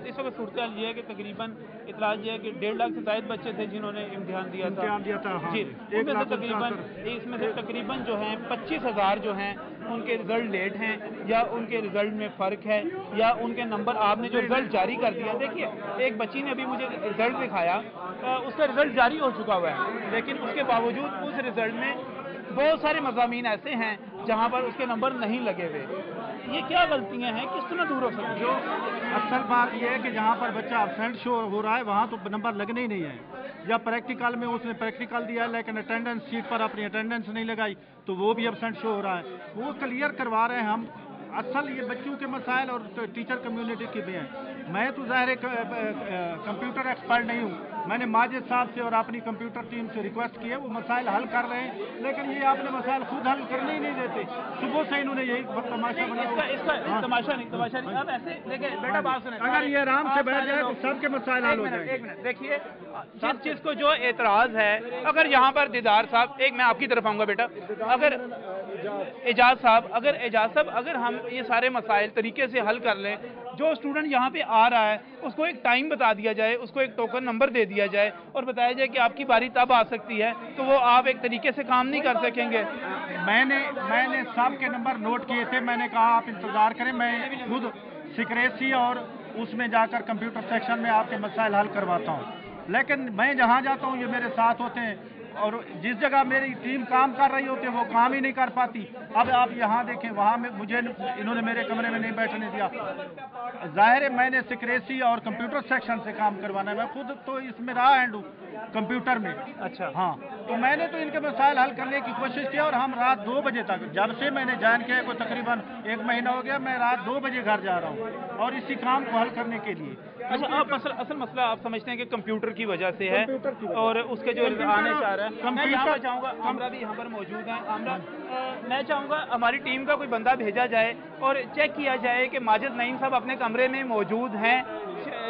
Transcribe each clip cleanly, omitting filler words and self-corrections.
साथ इस वक्त सूरत ये है कि तकरीबन इतला ये है कि 1.5 लाख से ज्यादा बच्चे थे जिन्होंने इम्तिहान दिया था। हाँ। जी, इसमें से तकरीबन जो हैं 25,000 जो हैं उनके रिजल्ट लेट हैं, या उनके रिजल्ट में फ़र्क है, या उनके नंबर आपने जो रिजल्ट जारी कर दिया। देखिए, एक बच्ची ने अभी मुझे रिजल्ट दिखाया, उसका रिजल्ट जारी हो चुका हुआ है, लेकिन उसके बावजूद उस रिजल्ट में बहुत सारे मज़ामीन ऐसे हैं जहाँ पर उसके नंबर नहीं लगे हुए। ये क्या गलतियाँ हैं, किस तरह दूर हो सकती है? जो असल बात यह है कि जहाँ पर बच्चा एब्सेंट शो हो रहा है वहाँ तो नंबर लगने ही नहीं है, या प्रैक्टिकल में उसने प्रैक्टिकल दिया है लेकिन अटेंडेंस शीट पर अपनी अटेंडेंस नहीं लगाई तो वो भी एब्सेंट शो हो रहा है। वो क्लियर करवा रहे हैं हम। असल ये बच्चों के मसाइल और टीचर कम्युनिटी के भी हैं। मैं तो ज़ाहिर कंप्यूटर एक्सपर्ट नहीं हूँ, मैंने माजिद साहब से और अपनी कंप्यूटर टीम से रिक्वेस्ट की है, वो मसाइल हल कर रहे हैं, लेकिन ये आपने मसाइल खुद हल करने ही नहीं देते। सुबह से इन्होंने यही तमाशा बनाया। इसका तमाशा नहीं। अब ऐसे देखिए बेटा, बात सुने, अगर ये आराम से बैठ जाए तो सबके मसाइल हल हो जाएंगे। एक मिनट देखिए, जिस चीज को जो एतराज है, अगर यहाँ पर दीदार साहब, एक मैं आपकी तरफ आऊंगा बेटा, अगर एजाज साहब अगर हम ये सारे मसाइल तरीके से हल कर लें, जो स्टूडेंट यहाँ पे आ रहा है उसको एक टाइम बता दिया जाए, उसको एक टोकन नंबर दे दिया जाए और बताया जाए कि आपकी बारी तब आ सकती है, तो वो आप एक तरीके से काम नहीं कर सकेंगे। मैंने सबके नंबर नोट किए थे। मैंने कहा आप इंतजार करें, मैं खुद सिक्रेसी और उसमें जाकर कंप्यूटर सेक्शन में आपके मसाइल हल करवाता हूँ। लेकिन मैं जहाँ जाता हूँ ये मेरे साथ होते हैं, और जिस जगह मेरी टीम काम कर रही होती है वो काम ही नहीं कर पाती। अब आप यहाँ देखें, वहाँ में मुझे इन्होंने मेरे कमरे में नहीं बैठने दिया। जाहिर है मैंने सिक्रेसी और कंप्यूटर सेक्शन से काम करवाना है, मैं खुद तो इसमें रहा हैंड हूँ कंप्यूटर में। अच्छा, हाँ, तो मैंने तो इनके मसाइल हल करने की कोशिश की, और हम रात 2 बजे तक, जब से मैंने ज्वाइन किया कोई तकरीबन 1 महीना हो गया, मैं रात 2 बजे घर जा रहा हूँ और इसी काम को हल करने के लिए। अच्छा, आप असल मसला आप समझते हैं कि कंप्यूटर की वजह से है और उसके जो आने चाह रहा है। मैं यहाँ पर चाहूँगा, हमरा भी यहाँ पर मौजूद है, हमरा मैं चाहूँगा हमारी टीम का कोई बंदा भेजा जाए और चेक किया जाए कि माजिद नईम साहब अपने कमरे में मौजूद हैं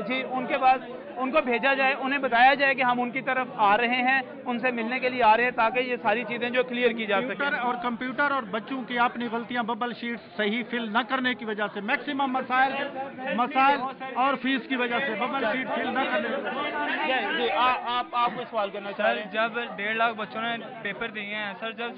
जी, उनके बाद उनको भेजा जाए, उन्हें बताया जाए कि हम उनकी तरफ आ रहे हैं, उनसे मिलने के लिए आ रहे हैं, ताकि ये सारी चीज़ें जो क्लियर की जा सके। और कंप्यूटर और बच्चों की अपनी गलतियां, बबल शीट सही फिल न करने की वजह से, मैक्सिमम मसाइल और फीस की वजह से बबल शीट फिल न करने। जी, आप कोई सवाल करना चाह रहे हैं? जब 1.5 लाख बच्चों ने पेपर दिए हैं सर, जब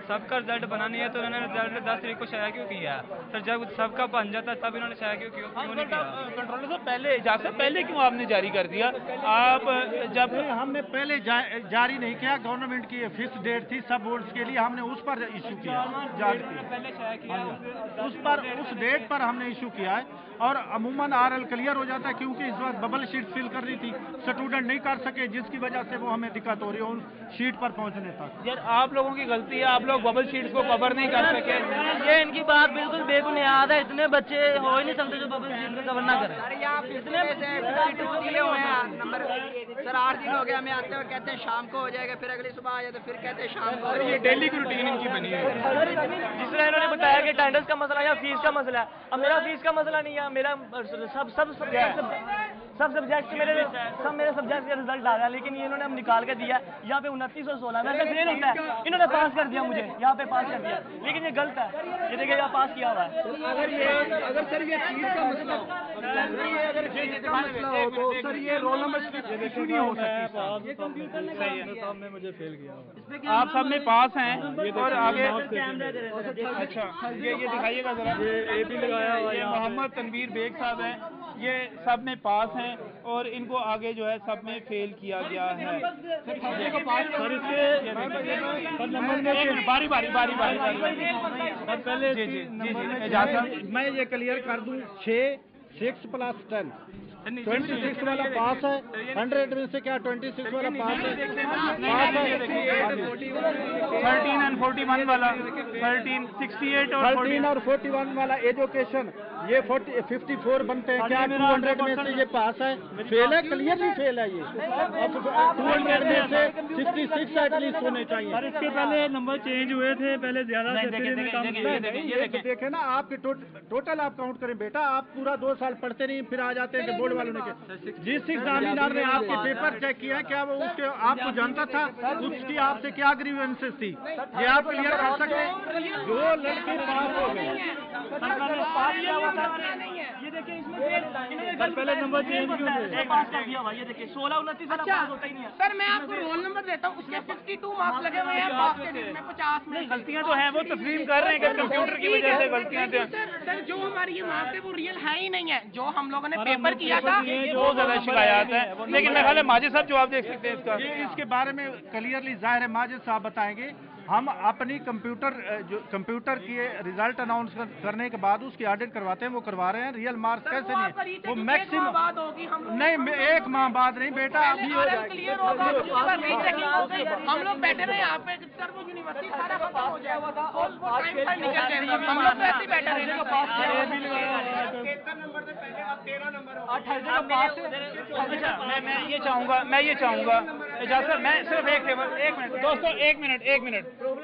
सबका रिजल्ट बना नहीं है तो उन्होंने रिजल्ट 10 तारीख को शाया क्यों किया सर? जब सबका बन जाता तब इन्होंने शाया क्यों नहीं किया? कंट्रोलर साहब, पहले क्यों आपने जारी कर दिया? आप जब हमने पहले जारी नहीं किया, गवर्नमेंट की फिक्स डेट थी सब बोर्ड्स के लिए, हमने उस पर इशू किया, उस डेट पर हमने इशू किया है, और अमूमन आरएल क्लियर हो जाता है, क्योंकि इस बार बबल शीट फिल करनी थी, स्टूडेंट नहीं कर सके, जिसकी वजह से वो हमें दिक्कत हो रही है उन शीट पर पहुंचने तक। यार, आप लोगों की गलती है, आप लोग बबल शीट्स को कवर नहीं कर सके। ये इनकी बात बिल्कुल बेबुनियाद है, इतने बच्चे हो ही नहीं सकते जो बबल शीट को कवर ना करें। इतने दिए हुए हैं नंबर सर, 8 दिन हो गया, हमें आते हुए कहते हैं शाम को हो जाएगा, फिर अगली सुबह आ जाते, फिर कहते हैं शाम को। ये डेली की रूटीन इनकी बनी है। जिस तरह इन्होंने बताया कि अटेंडेंस का मसला या फीस का मसला है, अब मेरा फीस का मसला नहीं है, मेरा सब सब्जेक्ट मेरे सब्जेक्ट का रिजल्ट आ रहा है, लेकिन ये इन्होंने हम निकाल के दिया यहाँ पे 2916 वैसे फेल होता है, इन्होंने पास कर दिया, मुझे यहाँ पे पास कर दिया, लेकिन ये गलत है। ये देखिए यहाँ पास किया हुआ है। अगर सर ये फीस का मसला हो, तो सर ये रोल नंबर इशू नहीं हो सकती। ये कंप्यूटर ने मुझे फेल किया। आप सब में पास हैं और आगे अच्छा ये दिखाइएगा जरा, ये भी लगाया हुआ है, ये मोहम्मद तनवीर बेग साहब हैं, ये सब में पास हैं और इनको आगे जो है सब में फेल किया गया है। बारी पहले जी मैं ये क्लियर कर दूं, 6 + 10 26 वाला पास है, 100 में से क्या 26 वाला पास है, 13 and 41 वाला, 13, 68 और 13 और 41 वाला एजुकेशन, ये 54 बनते हैं क्या? 200 में से ये पास है, फेल है, क्लियरली फेल है ये। 200 में से 66 एटलीस्ट होने चाहिए। इसके पहले नंबर चेंज हुए थे, पहले ज्यादा देखे ना, आपके टोटल आप काउंट करें बेटा, आप पूरा 2 साल पढ़ते नहीं, फिर आ जाते हैं कि बोर्ड वालों ने, जिस एग्जामिनर ने आपके पेपर चेक किया, क्या वो उसके आपको जानता था उसकी आपसे क्या ग्रीवेंसेस थी? ये आप क्लियर कर सकते हैं। जो लड़के पास हो गए ये देखिए इसमें पहले नंबर चेंज पास कर दिया भाई, ये देखिए 16 29 वाला पास होता ही नहीं है। सर मैं आपको रोल नंबर देता हूँ, उसके 62 मार्क्स लगे हुए हैं, पास के जिसमें 50 में गलतियां तो हैं, वो तस्लीम कर रहे हैं कि कंप्यूटर की वजह से गलतियां थी। सर जो हमारी ये मार्क्स है वो रियल है ही नहीं है, जो हम लोगों ने पेपर किया था। बहुत ज्यादा शिकायत है, लेकिन मेरे ख्याल है माजिद साहब जवाब दे सकते हैं इसका। ये इसके बारे में क्लियरली जाहिर है माजिद साहब बताएंगे। हम अपनी कंप्यूटर की रिजल्ट अनाउंस करने के बाद उसकी ऑडिट करवाते हैं, वो करवा रहे हैं। रियल मार्क्स कैसे नहीं, वो मैक्सिमम नहीं, एक माह बाद नहीं बेटा, अभी हो जाएगी। हम लोग बैठे रहे यहाँ पे, सर वो यूनिवर्सिटी सारा खत्म हो जाएगा, हम लोग ऐसे ही बैठे रहे। अच्छा मैं ये चाहूंगा इजाज़त सर, मैं सिर्फ एक मिनट दोस्तों, एक मिनट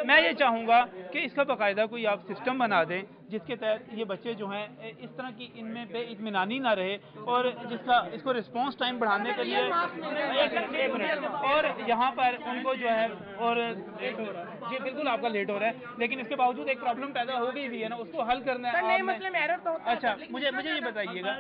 मैं ये चाहूंगा कि इसका बाकायदा कोई आप सिस्टम बना दें जिसके तहत ये बच्चे जो हैं इस तरह की इनमें बेइत्मीनानी ना रहे, और इसको रिस्पांस टाइम बढ़ाने के लिए एक मिनट, और यहाँ पर उनको जो है, और जी बिल्कुल आपका लेट हो रहा है, लेकिन इसके बावजूद एक प्रॉब्लम पैदा हो गई भी है ना, उसको हल करना है। अच्छा मुझे ये बताइएगा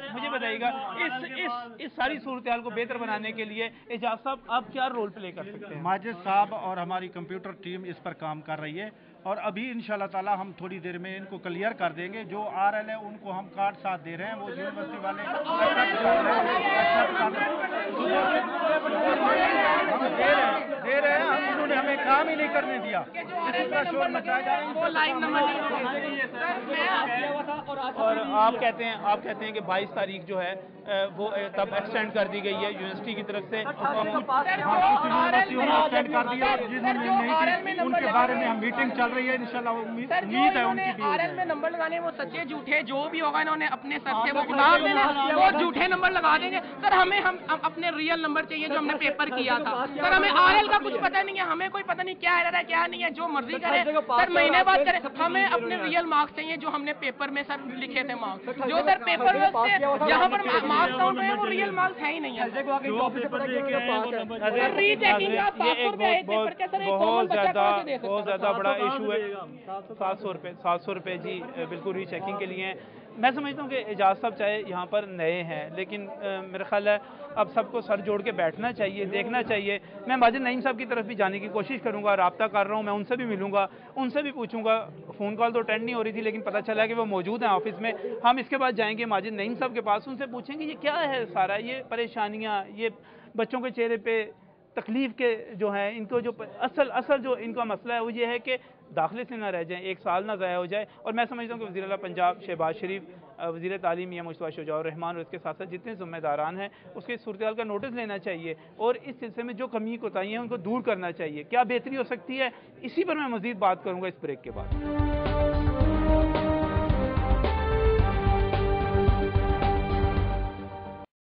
इस सारी सूरत हाल को बेहतर बनाने के लिए इजाज़त साहब आप क्या रोल प्ले कर सकते हैं? माजिद साहब और हमारी कंप्यूटर टीम इस पर काम कर रही है, और अभी इंशाल्लाह ताला हम थोड़ी देर में इनको क्लियर कर देंगे। जो RL है उनको हम कार्ड साथ दे रहे हैं, वो यूनिवर्सिटी वाले हम दे रहे हैं, उन्होंने हमें काम ही नहीं करने दिया, इतना शोर मचाया जा रहा है। और आप कहते हैं कि 22 तारीख जो है वो तब एक्सटेंड कर दी गई है यूनिवर्सिटी की तरफ से। एक्सटेंड कर दिया, जिन्होंने नहीं की उनके बारे में हम मीटिंग चल रही है, इंशाल्लाह उम्मीद है उनकी भी। RL में नंबर लगाने वो सच्चे झूठे जो भी होगा, इन्होंने अपने सर से वो किताब देना, वो झूठे नंबर लगा देंगे। सर हमें हम अपने रियल नंबर चाहिए जो हमने पेपर किया था। सर हमें RL का कुछ पता नहीं है, हमें कोई पता नहीं क्या एरर है क्या नहीं है, जो मर्जी करे सर, महीने बाद करे। हमें अपने रियल मार्क्स चाहिए जो हमने पेपर में सर लिखे थे मार्क्स, जो सर पेपर में से यहाँ पर मार्क्स काउंट हुए वो रियल मार्क्स है ही नहीं है। बहुत ज्यादा बड़ा इशू है। 700 रुपये जी बिल्कुल रीचेकिंग के लिए हैं। मैं समझता हूँ कि इजाज़ साहब चाहे यहाँ पर नए हैं, लेकिन मेरा ख्याल है अब सबको सर जोड़ के बैठना चाहिए, देखना चाहिए। मैं माजिद नईम साहब की तरफ भी जाने की कोशिश करूँगा, रब्ता कर रहा हूँ, मैं उनसे भी मिलूँगा, उनसे भी पूछूँगा। फ़ोन कॉल तो अटेंड नहीं हो रही थी, लेकिन पता चला कि वो मौजूद हैं ऑफिस में। हम इसके बाद जाएंगे माजिद नईम साहब के पास, उनसे पूछेंगे ये क्या है सारा, ये परेशानियाँ, ये बच्चों के चेहरे पे तकलीफ़ के जो हैं, इनको जो असल जो इनका मसला है वो ये है कि दाखिले से ना रह जाएं, एक साल ना ज़ाया हो जाए। और मैं समझता हूँ कि वज़ीर आला पंजाब शहबाज शरीफ, वज़ीर तालीम मियां मुस्तफ़ा शुजाउर रहमान और इसके साथ साथ जितने ज़िम्मेदारान हैं उसके सूरत हाल का नोटिस लेना चाहिए, और इस सिलसिले में जो कमी कोताही हैं उनको दूर करना चाहिए। क्या बेहतरी हो सकती है, इसी पर मैं मज़ीद बात करूँगा इस ब्रेक के बाद।